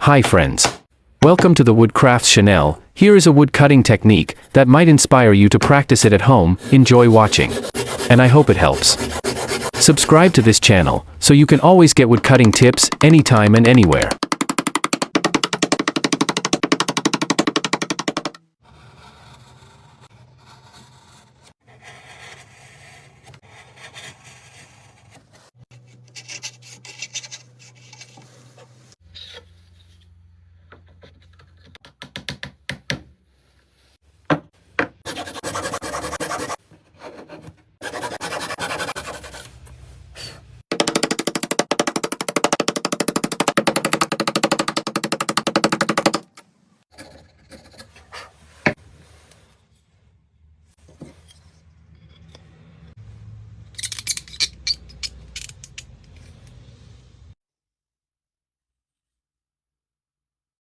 Hi friends. Welcome to the Woodcrafts Channel. Here is a wood cutting technique that might inspire you to practice it at home. Enjoy watching. And I hope it helps. Subscribe to this channel so you can always get wood cutting tips anytime and anywhere.